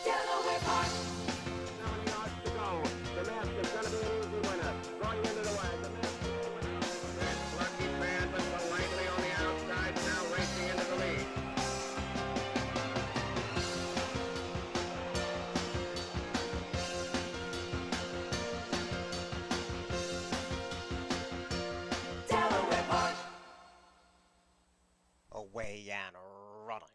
Delaware Park. 7 yards to go. The mask is going to be an easy winner. Going into the wire. The mask is going to win. That's Lucky Bandit, the Langley on the outside, now racing into the lead. Delaware Park. Away and running.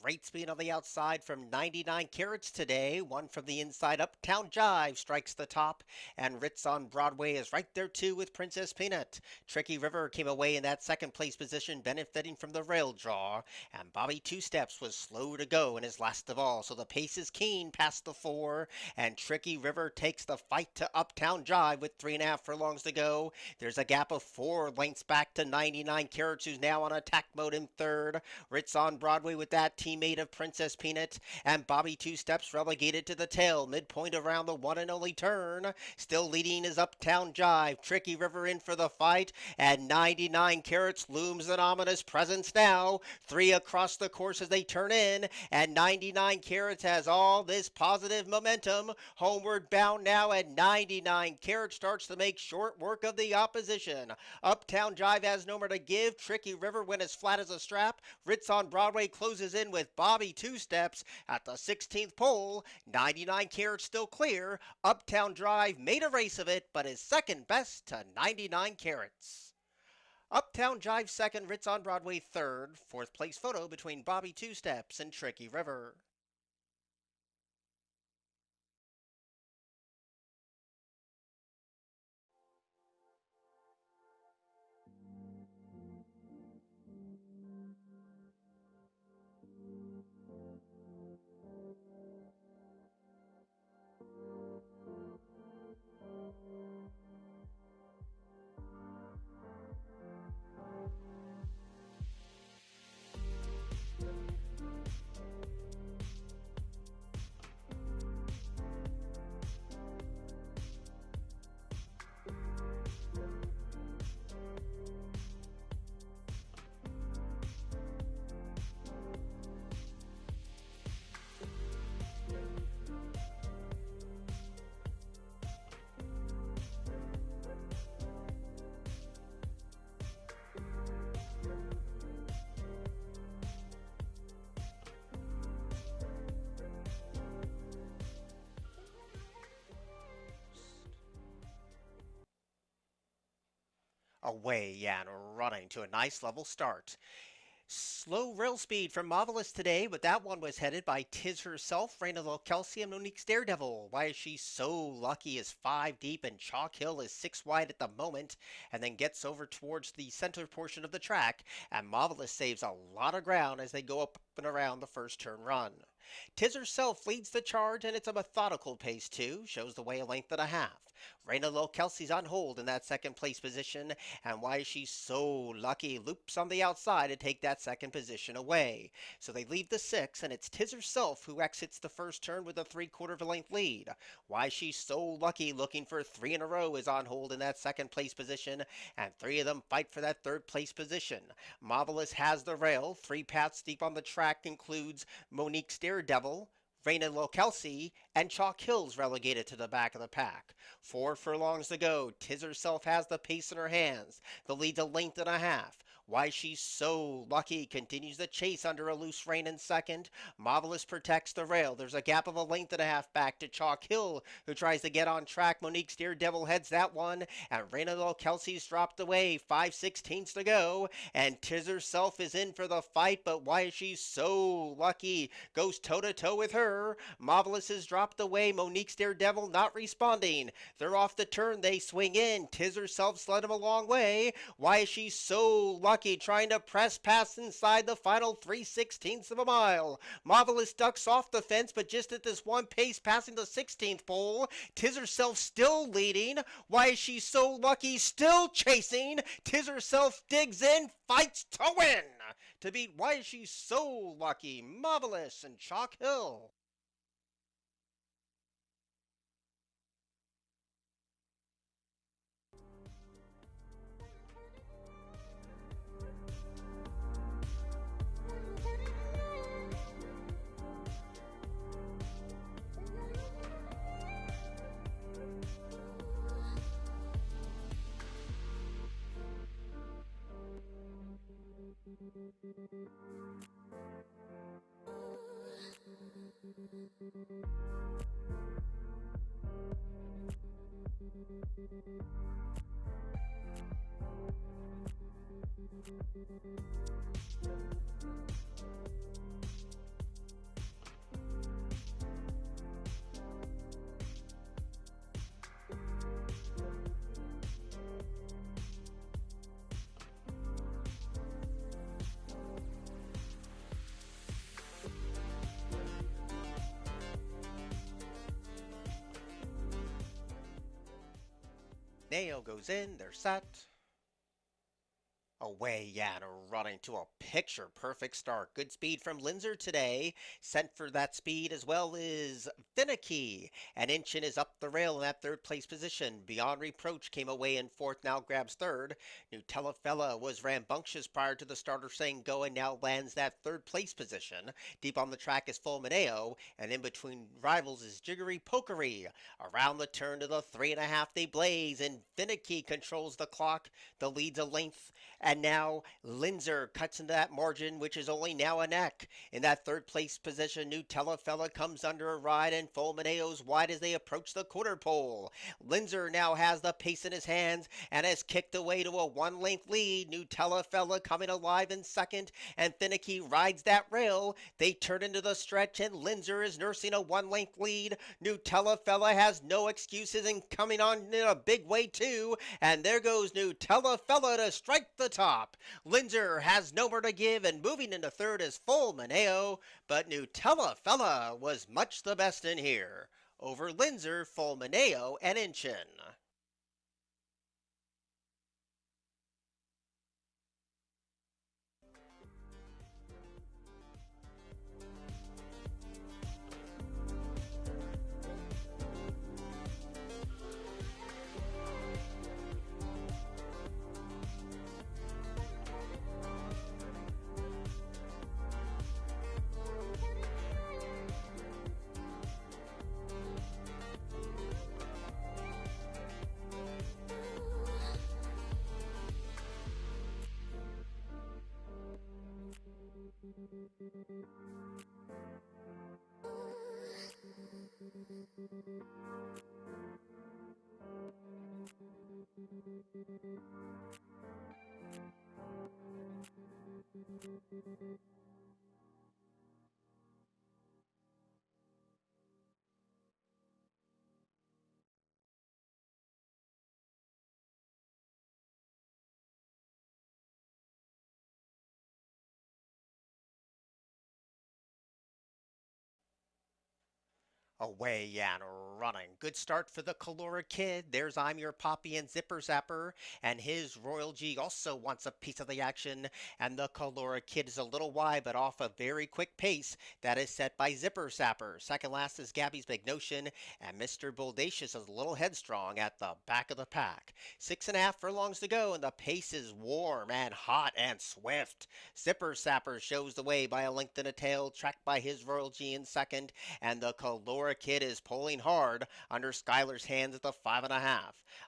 Great speed on the outside from 99carats today. One from the inside. Uptown Jive strikes the top. And Ritz on Broadway is right there too with Princess Peanut. Tricky River came away in that second place position, benefiting from the rail draw. And Bobby Two Steps was slow to go in his last of all. So the pace is keen past the 4. And Tricky River takes the fight to Uptown Jive with 3.5 furlongs to go. There's a gap of 4 lengths back to 99carats, who's now on attack mode in third. Ritz on Broadway with that teammate of Princess Peanut, and Bobby Two Steps relegated to the tail, midpoint around the one and only turn. Still leading is Uptown Jive. Tricky River in for the fight, and 99carats looms an ominous presence now. 3 across the course as they turn in, and 99carats has all this positive momentum. Homeward bound now, and 99carats starts to make short work of the opposition. Uptown Jive has no more to give. Tricky River went as flat as a strap. Ritz on Broadway closes in with Bobby Two Steps at the 16th pole. 99carats still clear. Uptown Drive made a race of it, but is second best to 99carats. Uptown Jive second, Ritz on Broadway third. Fourth place photo between Bobby Two Steps and Tricky River. Away and running to a nice level start. Slow rail speed from Marvelous today, but that one was headed by Tiz herself, Raina Lil Kelsey, and Monique's Daredevil. Why is she so lucky is 5 deep, and Chalk Hill is 6 wide at the moment, and then gets over towards the center portion of the track, and Marvelous saves a lot of ground as they go up and around the first turn run. Tiz herself leads the charge, and it's a methodical pace too, shows the way a length and a half. Raina Lil Kelsey's on hold in that second place position, and why is she so lucky loops on the outside to take that second position away. So they leave the 6, and it's Tiz herself who exits the first turn with a 3/4 of a length lead. Why she's so lucky looking for 3 in a row is on hold in that second place position, and 3 of them fight for that third place position. Marvelous has the rail. 3 paths deep on the track includes Monique's Daredevil, Raina Lil Kelsey, and Chalk Hills relegated to the back of the pack. 4 furlongs to go. Tiz herself has the pace in her hands. The lead's a length and a half. Why she's so lucky continues the chase under a loose rein in second. Marvelous protects the rail. There's a gap of a length and a half back to Chalk Hill, who tries to get on track. Monique's Daredevil heads that one, and Raina Lil Kelsey's dropped away. 5/16 to go, and Tiz herself is in for the fight, but why is she so lucky? Goes toe-to-toe with her. Marvelous has dropped away. Monique's Daredevil not responding. They're off the turn. They swing in. Tiz herself slid him a long way. Why is she so lucky? Trying to press past inside the final 3/16 of a mile. Marvelous ducks off the fence, but just at this one pace passing the 16th pole. Tiz herself still leading. Why is she so lucky? Still chasing. Tiz herself digs in, fights to win. To beat Why is she so lucky? Marvelous and Chalk Hill. Nail goes in, they're set. Away and running to a picture-perfect start. Good speed from Linzer today. Sent for that speed as well is Finicky. And Inchon is up the rail in that third place position. Beyond Reproach came away in fourth, now grabs third. Nutella was rambunctious prior to the starter saying go and now lands that third place position. Deep on the track is Fulmineo, and in between rivals is Jiggery Pokery. Around the turn to the 3.5 they blaze, and Finicky controls the clock. The lead's a length. And now Linzer cuts into that margin, which is only now a neck. In that third place position, Nutella comes under a ride, and Fulmineo's wide as they approach the quarter pole. Linzer now has the pace in his hands and has kicked away to a 1-length lead. Nutella coming alive in second, and Finicky rides that rail. They turn into the stretch, and Linzer is nursing a 1-length lead. Nutella has no excuses and coming on in a big way too. And there goes Nutella to strike the top. Linzer has no more to give, and moving into third is Fulmineo, but Nutella was much the best in here. Over Linzer, Fulmineo, and Inchon. Away and running. Good start for the Calora Kid. There's I'm Your Poppy and Zipper Zapper, and his Royal G also wants a piece of the action. And the Calora Kid is a little wide, but off a very quick pace that is set by Zipper Zapper. Second last is Gabbys Big Notion, and Mr. Boldacious is a little headstrong at the back of the pack. 6.5 furlongs to go, and the pace is warm and hot and swift. Zipper Zapper shows the way by a length and a tail, tracked by his Royal G in second, and the Calora Kid is pulling hard under Skylar's hands at the 5.5.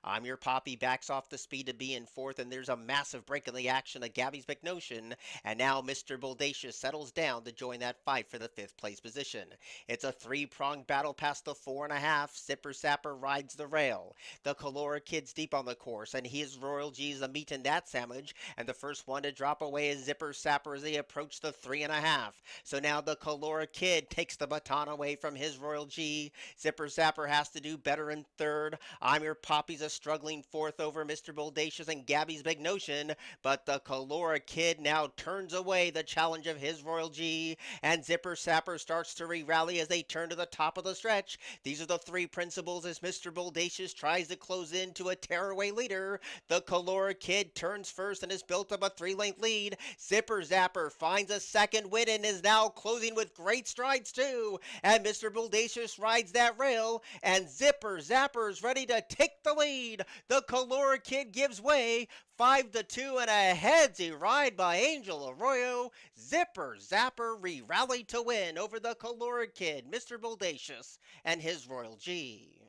I'm Your Poppy backs off the speed to be in fourth, and there's a massive break in the action of Gabbys Big Notion, and now Mr. Boldacious settles down to join that fight for the 5th place position. It's a three-pronged battle past the 4.5. Zipper Zapper rides the rail. The Calora Kid's deep on the course, and his Royal G is the meat in that sandwich, and the first one to drop away is Zipper Zapper as they approach the 3.5. So now the Calora Kid takes the baton away from his Royal G. Zipper Zapper has to do better in third. I'm Your Poppy's a struggling fourth over Mr. Boldacious and Gabbys Big Notion, but the Calora Kid now turns away the challenge of his Royal G, and Zipper Zapper starts to re-rally as they turn to the top of the stretch. These are the three principles as Mr. Boldacious tries to close in to a tearaway leader. The Calora Kid turns first and has built up a 3-length lead. Zipper Zapper finds a second win and is now closing with great strides too. And Mr. Boldacious rides that rail, and Zipper Zapper's ready to take the lead. The Calora Kid gives way, 5-2, and a headsy ride by Angel Arroyo. Zipper Zapper re-rallied to win over the Calora Kid, Mr. Boldacious, and his Royal G.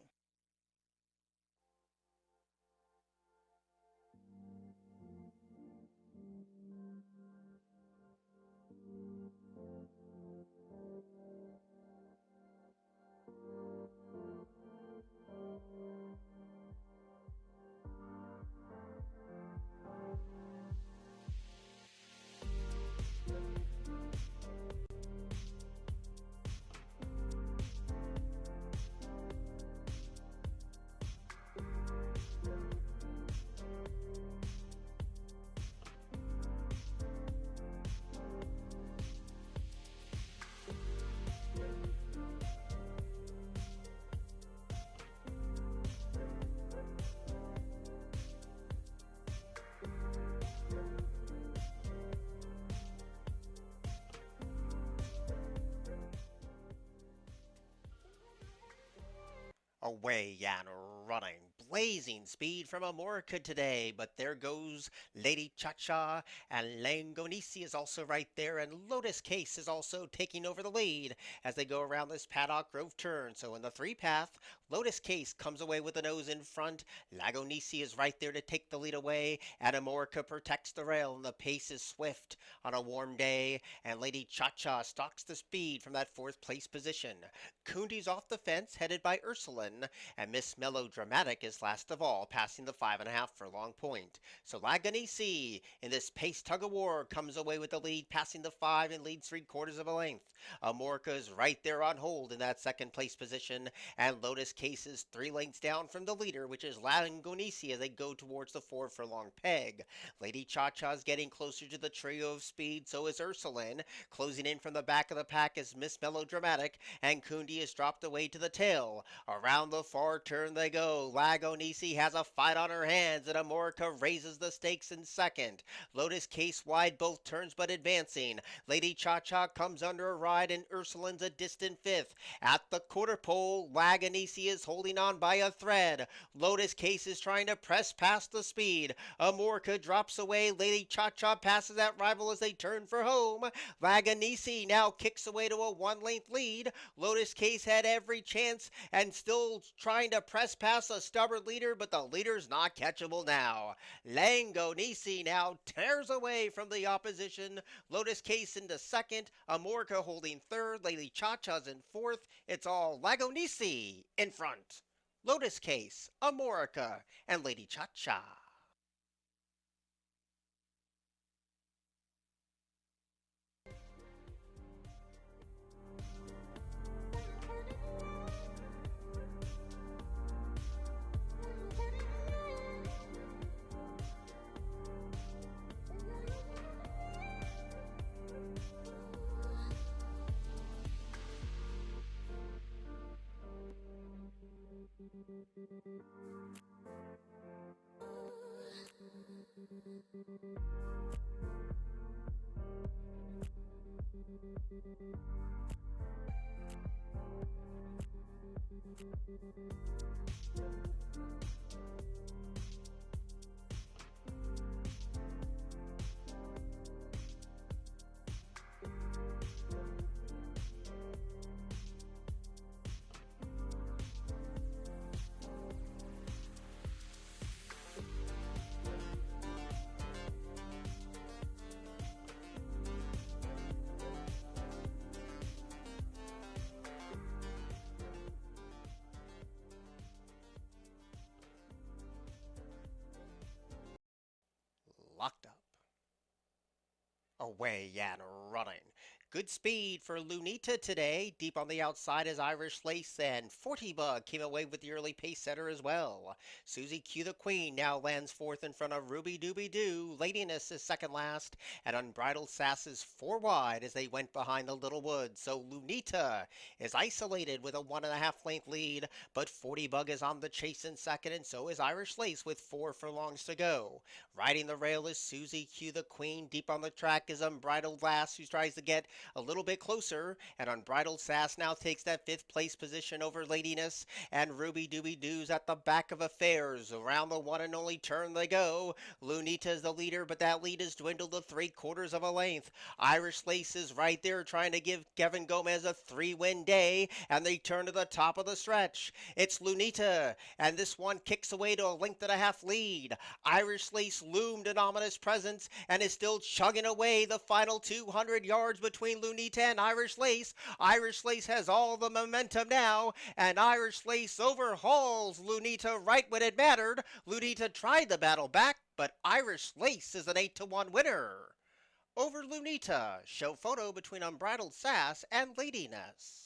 Away and running. Blazing speed from Amorica today, but there goes Lady Cha-Cha, and Langonici is also right there, and Lotus Case is also taking over the lead as they go around this Paddock Grove turn. So in the three path, Lotus Case comes away with the nose in front. Langonici is right there to take the lead away, and Amorica protects the rail, and the pace is swift on a warm day, and Lady Cha-Cha stalks the speed from that fourth place position. Coondy's off the fence, headed by Ursuline, and Miss Melodramatic is last of all, passing the 5.5 furlong point. So Laganisi, in this pace tug-of-war, comes away with the lead, passing the 5 and leads 3/4 of a length. Amorca is right there on hold in that second place position, and Lotus Case is 3 lengths down from the leader, which is Laganisi, as they go towards the 4 furlong peg. Lady Cha-Cha is getting closer to the trio of speed, so is Ursuline. Closing in from the back of the pack is Miss Melodramatic, and Coondy is dropped away to the tail. Around the far turn they go. Lagonisi has a fight on her hands, and Amorica raises the stakes in second. Lotus Case wide both turns but advancing. Lady Cha-Cha comes under a ride, and Ursuline's a distant fifth. At the quarter pole, Lagonisi is holding on by a thread. Lotus Case is trying to press past the speed. Amorica drops away. Lady Cha-Cha passes that rival as they turn for home. Lagonisi now kicks away to a 1-length lead. Lotus Case had every chance and still trying to press past a stubborn leader, but the leader's not catchable now. Langonisi now tears away from the opposition. Lotus Case into second, Amorica holding third, Lady Cha-Cha's in fourth. It's all Lagonisi in front. Lotus Case, Amorica, and Lady Cha-Cha. Locked up. Away and running. Good speed for Lunita today. Deep on the outside is Irish Lace, and 40 Bug came away with the early pace setter as well. Susie Q the Queen now lands fourth in front of Ruby Dooby Doo. Ladiness is second last, and Unbridled Sass is 4 wide as they went behind the Little Woods. So Lunita is isolated with a 1.5 length lead, but 40 Bug is on the chase in second, and so is Irish Lace with 4 furlongs to go. Riding the rail is Susie Q the Queen. Deep on the track is Unbridled Lass, who tries to get a little bit closer, and Unbridled Sass now takes that 5th place position over Ladiness, and Ruby Dooby Doo's at the back of affairs. Around the one and only turn they go. Lunita is the leader, but that lead has dwindled to 3/4 of a length. Irish Lace is right there trying to give Kevin Gomez a 3-win day, and they turn to the top of the stretch. It's Lunita, and this one kicks away to a 1.5 length lead. Irish Lace loomed an ominous presence and is still chugging away the final 200 yards between Lunita and Irish Lace. Irish Lace has all the momentum now, and Irish Lace overhauls Lunita right when it mattered. Lunita tried the battle back, but Irish Lace is an 8-1 winner over Lunita. Show photo between Unbridled Sass and Ladiness.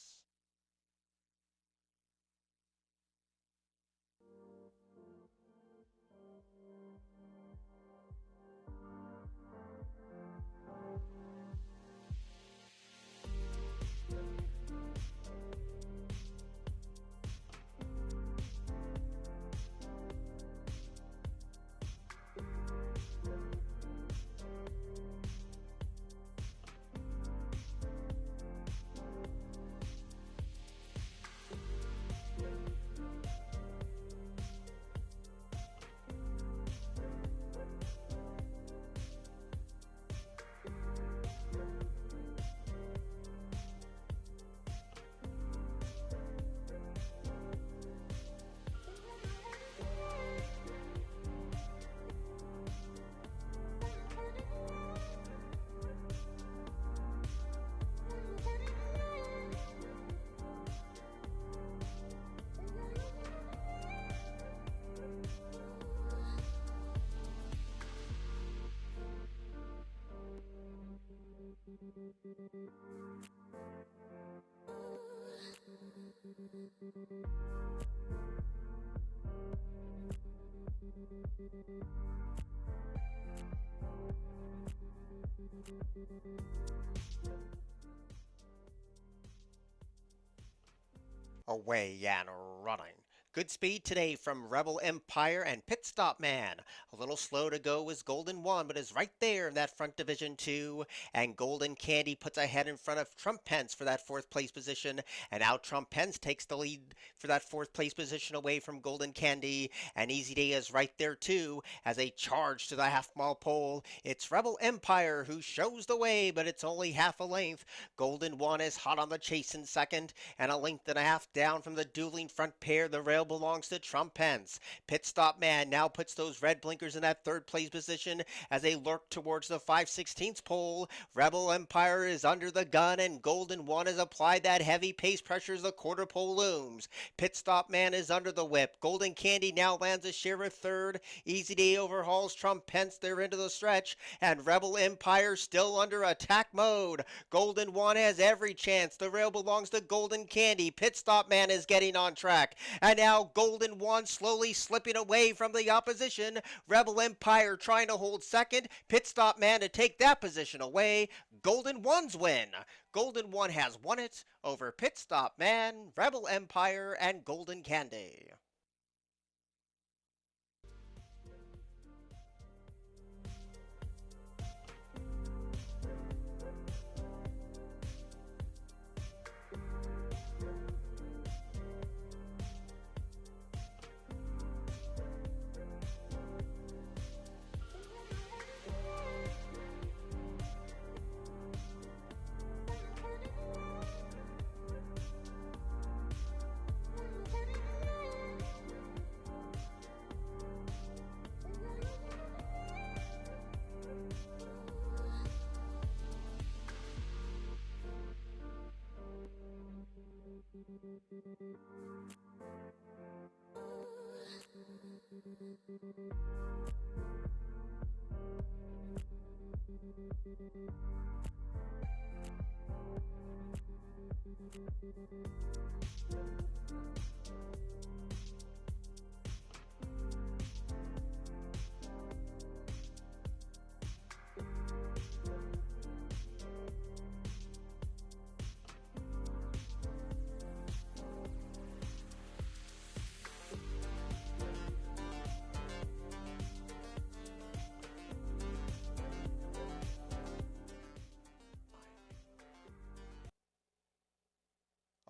Away and running. Good speed today from Rebel Empire and Pit Stop Man. A little slow to go is Golden One, but is right there in that front division too. And Golden Candy puts ahead in front of Trump Pence for that fourth place position. And now Trump Pence takes the lead for that fourth place position away from Golden Candy. And Easy Day is right there too as they charge to the half mile pole. It's Rebel Empire who shows the way, but it's only half a length. Golden One is hot on the chase in second, and a length and a half down from the dueling front pair. The rail belongs to Trump Pence. Pit Stop Man now puts those red blinkers in that third place position as they lurk towards the 5/16 pole. Rebel Empire is under the gun, and Golden One has applied that heavy pace pressure as the quarter pole looms. Pit Stop Man is under the whip. Golden Candy now lands a share of third. Easy Day overhauls Trump Pence. They're into the stretch, and Rebel Empire still under attack mode. Golden One has every chance. The rail belongs to Golden Candy. Pit Stop Man is getting on track. And now Golden One slowly slipping away from the opposition. Rebel Empire trying to hold second. Pit Stop Man to take that position away. Golden One's win. Golden One has won it over Pit Stop Man, Rebel Empire, and Golden Candy.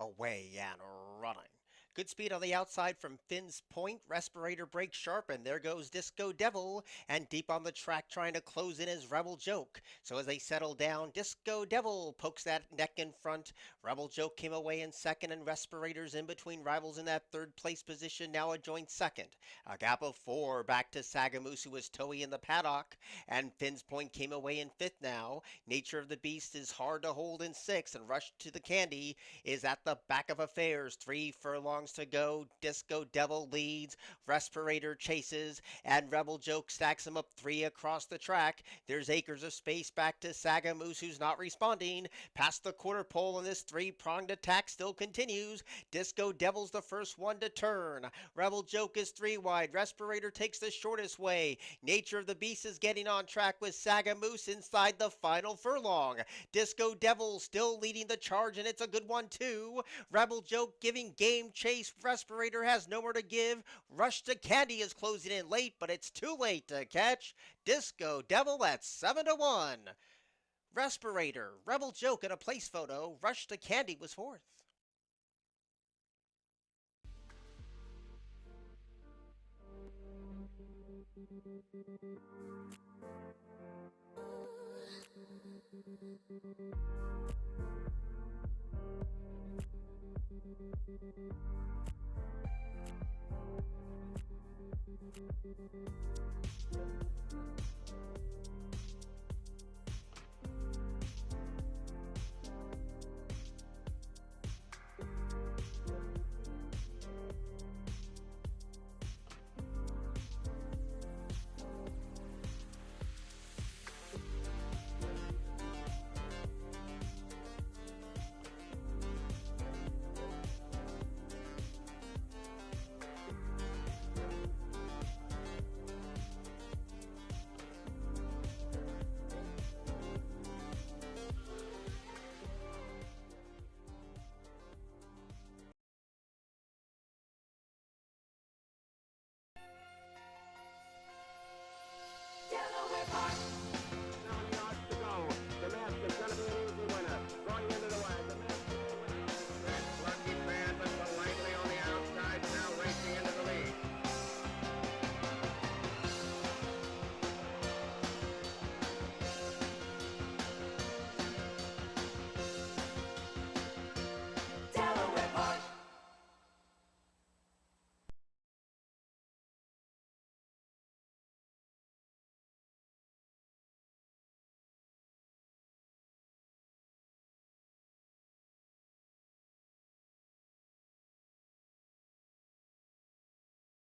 Away and running. Good speed on the outside from Finn's Point. Respirator breaks sharp, and there goes Disco Devil. And deep on the track trying to close in is Rebel Joke. So as they settle down, Disco Devil pokes that neck in front. Rebel Joke came away in second, and Respirator's in between rivals in that third place position, now a joint second. A gap of 4 back to Sagamoose, who was toey in the paddock. And Finn's Point came away in fifth now. Nature of the Beast is hard to hold in sixth, and Rush to the Candy is at the back of affairs. 3 furlongs to go. Disco Devil leads. Respirator chases, and Rebel Joke stacks him up 3 across the track. There's acres of space back to Sagamoose, who's not responding. Past the quarter pole, and this 3-pronged attack still continues. Disco Devil's the first one to turn. Rebel Joke is 3 wide. Respirator takes the shortest way. Nature of the Beast is getting on track with Sagamoose inside the final furlong. Disco Devil still leading the charge, and it's a good one too. Rebel Joke giving game chase. Respirator has no more to give. Rush to Candy is closing in late, but it's too late to catch Disco Devil at 7-1. Respirator, Rebel Joke in a place photo. Rush to Candy was fourth.